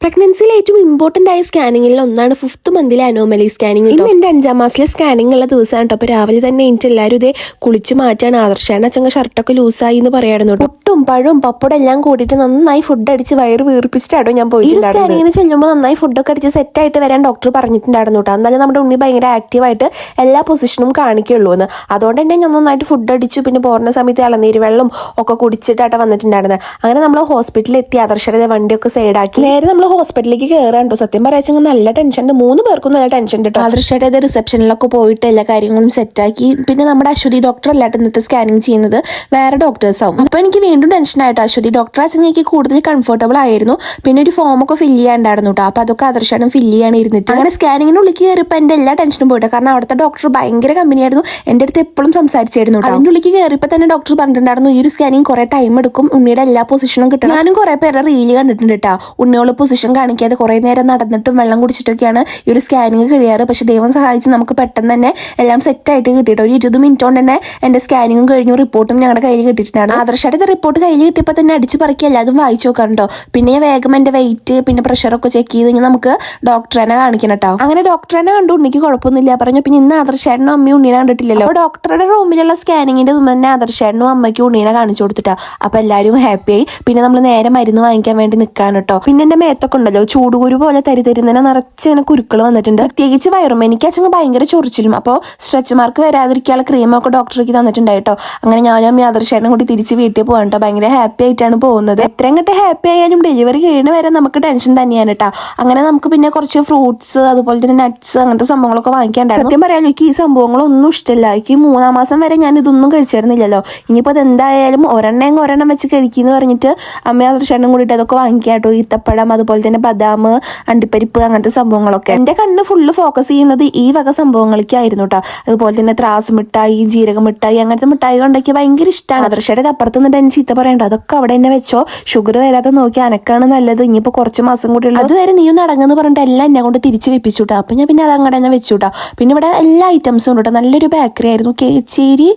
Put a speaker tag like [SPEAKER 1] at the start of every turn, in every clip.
[SPEAKER 1] പ്രഗ്നൻസിയിൽ ഏറ്റവും ഇമ്പോർട്ടന്റ് ആയ സ്കാനിങ്ങിൽ ഒന്നാണ് 5th മന്തിലെ അനോമലി സ്കാനിങ്. ഇന്ന് എന്റെ 5ാം മാസത്തിലെ സ്കാനിങ് ഉള്ള ദിവസമാണ് കേട്ടോ. അപ്പോൾ രാവിലെ തന്നെ എനിക്ക് എല്ലാവരും ഇതേ കുളിച്ച് മാറ്റാണ്. ആദർശാണ് അച്ഛൻ ഷർട്ടൊക്കെ ലൂസായി എന്ന് പറയായിരുന്നു. പുട്ടും പഴവും പപ്പടം എല്ലാം കൂടിയിട്ട് നന്നായി ഫുഡ് അടിച്ച് വയറ് വീർപ്പിച്ചിട്ടാണോ ഞാൻ പോയിട്ടുണ്ടായിരുന്നു. സ്കാനിങ്ങിന് ചെല്ലുമ്പോൾ നന്നായി ഫുഡൊക്കെ അടിച്ച് സെറ്റ് ആയിട്ട് വരാൻ ഡോക്ടർ പറഞ്ഞിട്ടുണ്ടായിരുന്നു കേട്ടോ. എന്നാലും നമ്മുടെ ഉണ്ണി ഭയങ്കര ആക്റ്റീവായിട്ട് എല്ലാ പൊസിഷനും കാണിക്കുള്ളൂ എന്ന്. അതുകൊണ്ട് തന്നെ ഞാൻ നന്നായിട്ട് ഫുഡ് അടിച്ചു. പിന്നെ പോരുന്ന സമയത്ത് ഇളനീര് വെള്ളം ഒക്കെ കുടിച്ചിട്ടാണ് വന്നിട്ടുണ്ടായിരുന്നത്. അങ്ങനെ നമ്മൾ ഹോസ്പിറ്റലിൽ എത്തി. ആദർശയുടെ വണ്ടിയൊക്കെ സൈഡാക്കി നേരെ നമ്മൾ ഹോസ്പിറ്റലിലേക്ക് കയറാണ്ടോ. സത്യം പറയാച്ചെങ്കിൽ നല്ല ടെൻഷൻ ഉണ്ട്. 3 പേർക്കും നല്ല ടെൻഷൻ ഉണ്ട് കേട്ടോ. ആദർശയുടെ റിസപ്ഷനിലൊക്കെ പോയിട്ട് എല്ലാ കാര്യങ്ങളും സെറ്റാക്കി. പിന്നെ നമ്മുടെ അശ്വതി ഡോക്ടർ അല്ലാട്ട് ഇന്നത്തെ സ്കാനിങ് ചെയ്യുന്നത് വേറെ ഡോക്ടേഴ്സ് ആവും. അപ്പൊ എനിക്ക് വീണ്ടും ടെൻഷൻ ആയിട്ടോ. അശ്വതി ഡോക്ടർ അച്ഛനെനിക്ക് കൂടുതൽ കംഫർട്ടബിൾ ആയിരുന്നു. പിന്നെ ഒരു ഫോം ഒക്കെ ഫില്ല് ചെയ്യാണ്ടായിരുന്നു കേട്ടോ. അപ്പൊ അതൊക്കെ ആദർശാണ് ഫില്ല് ചെയ്യാൻ ഇരുന്നിട്ട്. അങ്ങനെ സ്കാനിങ്ങിനുള്ളിൽ കയറിയപ്പോൾ എന്റെ എല്ലാ ടെൻഷനും പോയിട്ട്. കാരണം അവിടുത്തെ ഡോക്ടർ ഭയങ്കര കമ്പനിയായിരുന്നു. എന്റെ അടുത്ത് എപ്പോഴും സംസാരിച്ചായിരുന്നു. അതിന്റെ ഉള്ളിൽ കയറിയപ്പോൾ തന്നെ ഡോക്ടർ പറഞ്ഞിട്ടുണ്ടായിരുന്നു ഈ ഒരു സ്കാനിങ് കുറെ ടൈം എടുക്കും, ഉണ്ണിയുടെ എല്ലാ പൊസിഷനും കിട്ടും. ഞാനും കുറെ പേരുടെ റീല് കണ്ടിട്ടുണ്ട് കേട്ടോ. ഉണ്ണിയോള് പൊസിഷൻ കാണിക്കാതെ കുറെ നേരം നടന്നിട്ടും വെള്ളം കുടിച്ചിട്ടൊക്കെയാണ് ഈ ഒരു സ്കാനിങ് കഴിയാറ്. പക്ഷെ ദൈവം സഹായിച്ച് നമുക്ക് പെട്ടെന്ന് തന്നെ എല്ലാം സെറ്റ് ആയിട്ട് കിട്ടിയിട്ട് ഒരു 20 മിനിറ്റ് കൊണ്ട് തന്നെ എന്റെ സ്കാനിങ്ങും കഴിഞ്ഞു. റിപ്പോർട്ടും ഞങ്ങളുടെ കയ്യിൽ കിട്ടിയിട്ടാണ്. ആദർശയുടെ റിപ്പോർട്ട് കയ്യിൽ കിട്ടിയപ്പോൾ തന്നെ അടിച്ച് പറക്കി എല്ലാതും വായിച്ചു നോക്കാറുണ്ടോ. പിന്നെ വേഗം എന്റെ വെയിറ്റ് പിന്നെ പ്രഷറൊക്കെ ചെക്ക് ചെയ്ത് കഴിഞ്ഞാൽ നമുക്ക് ഡോക്ടറിനെ കാണിക്കണം കേട്ടോ. അങ്ങനെ ഡോക്ടറിനെ കണ്ടു. ഉണ്ണിക്ക് കുഴപ്പമൊന്നുമില്ല പറഞ്ഞു. പിന്നെ ഇന്ന് ആദർശേട്ടനും അമ്മയും ഉണ്ണീനെ കണ്ടിട്ടില്ലല്ലോ. അപ്പോൾ ഡോക്ടറുടെ റൂമിലുള്ള സ്കാനിങ്ങിന്റെ മുമ്പ് തന്നെ ആദർശേട്ടനും അമ്മയ്ക്കും ഉണ്ണീനെ കാണിച്ചു കൊടുത്തിട്ടാ. അപ്പൊ എല്ലാവരും ഹാപ്പിയായി. പിന്നെ നമ്മൾ നേരെ മരുന്ന് വാങ്ങിക്കാൻ വേണ്ടി നിൽക്കാൻ കേട്ടോ. പിന്നെ എന്റെ മേത്തൊക്കെ ഉണ്ടല്ലോ ചൂടുകുരു പോലെ തരുതരുന്നതിനെ നിറച്ചിങ്ങനെ കുരുക്കൾ വന്നിട്ടുണ്ട്. പ്രത്യേകിച്ച് വയറും. എനിക്ക് അച്ഛൻ ഭയങ്കര ചൊറിച്ചിലും. അപ്പോൾ സ്ട്രെച്ച് മാർക്ക് വരാതിരിക്കാനുള്ള ക്രീമൊക്കെ ഡോക്ടർക്ക് തന്നിട്ടുണ്ടായിട്ടോ. അങ്ങനെ ഞാനും ആദർശേട്ടനും കൂടി തിരിച്ച് വീട്ടിൽ പോകാൻ കേട്ടോ. ഭയങ്കര ഹാപ്പി ആയിട്ടാണ് പോകുന്നത്. എത്രയും കിட்ட ഹാപ്പി ആയാലും ഡെലിവറി കഴിയുന്ന വരെ നമുക്ക് ടെൻഷൻ തന്നെയാണ് കേട്ടോ. അങ്ങനെ നമുക്ക് പിന്നെ കുറച്ച് ഫ്രൂട്ട്സ് അതുപോലെ തന്നെ നട്ട്സ് അങ്ങനത്തെ സംഭവങ്ങളൊക്കെ വാങ്ങിക്കാണ്ടായിരുന്നു. സത്യം പറയാൻ എനിക്ക് ഈ സംഭവങ്ങളൊന്നും ഇഷ്ടമല്ല. എനിക്ക് 3ാം മാസം വരെ ഞാൻ ഇതൊന്നും കഴിച്ചിരുന്നില്ലല്ലോ. ഇനിയിപ്പോൾ അത് എന്തായാലും ഒരെണ്ണം വെച്ച് കഴിക്കുന്നു പറഞ്ഞിട്ട് അമ്മ ആദർശേട്ടനും കൂടിയിട്ട് അതൊക്കെ വാങ്ങിക്കാട്ടോ. ഈത്തപ്പഴം അതുപോലെ തന്നെ ബദാം അണ്ടിപ്പരിപ്പ് അങ്ങനത്തെ സംഭവങ്ങളൊക്കെ. എന്റെ കണ്ണ് ഫുള്ള് ഫോക്കസ് ചെയ്യുന്നത് ഈ വക സംഭവങ്ങളിലേക്കായിരുന്നു കേട്ടോ. അതുപോലെ തന്നെ ത്രാസ് മിഠായി ജീരക മിഠായി അങ്ങനത്തെ മിഠായി ഉണ്ടാക്കി ഭയങ്കര ഇഷ്ടമാണ്. ആദർശയുടെ അപ്പുറത്ത് നിന്നിട്ട് എന്നെ ചീത്ത പറയണ്ട. അതൊക്കെ അവിടെ തന്നെ വെച്ചോ, ഷുഗർ വരാതെ നോക്കി അനക്കാണ് നല്ലത്. ഇനിയിപ്പോൾ കുറച്ച് മാസം കൂടി ഉള്ളൂ, അതുവരെ നീയും നടങ്ങെന്ന് പറഞ്ഞിട്ട് എല്ലാം എന്നെ കൊണ്ട് തിരിച്ച് വെപ്പിച്ചു കേട്ടോ. അപ്പം ഞാൻ പിന്നെ അത് അങ്ങോട്ട് തന്നെ വെച്ചു കേട്ടോ. പിന്നെ ഇവിടെ എല്ലാ ഐറ്റംസും ഉണ്ട് കേട്ടോ. നല്ലൊരു ബേക്കറി ആയിരുന്നു. കേച്ചേരി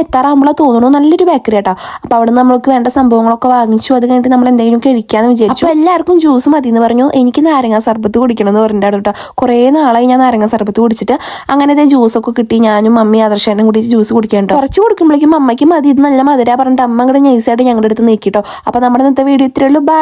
[SPEAKER 1] എത്താറാകുമ്പോഴാണ് തോന്നുന്നു. നല്ലൊരു ബേക്കറി കേട്ടോ. അപ്പോൾ അവിടെ നമ്മൾക്ക് വേണ്ട സംഭവങ്ങളൊക്കെ വാങ്ങിച്ചു. അത് കഴിഞ്ഞിട്ട് നമ്മൾ എന്തെങ്കിലും കഴിക്കാന്ന് വിചാരിച്ചു. അപ്പോൾ എല്ലാവർക്കും ജ്യൂസ് മതി എന്ന് പറഞ്ഞു. എനിക്ക് നാരങ്ങ സർബത്ത് കുടിക്കണം എന്ന് പറഞ്ഞിട്ടാണ് കേട്ടോ. കുറേ നാളായി ഞാൻ നാരങ്ങ സർബത്ത് കുടിച്ചിട്ട്. അങ്ങനത്തെ ജ്യൂസൊക്കെ കിട്ടി. ഞാനും മമ്മി ആദർശേനും കൂടി ജ്യൂസ് കുടിക്കാൻ കേട്ടോ. കുറച്ച് കുടിക്കുമ്പോഴേക്കും അമ്മയ്ക്ക് മതി ഇത് നല്ല മധുര പറഞ്ഞിട്ട് അമ്മ അങ്ങോട്ട് നൈസായിട്ട് ഞങ്ങളുടെ അടുത്ത് നീക്കിട്ടോ. അപ്പോൾ നമ്മുടെ ഇന്നത്തെ വീഡിയോ ഇത്രയേ ഉള്ളൂ. ബൈ.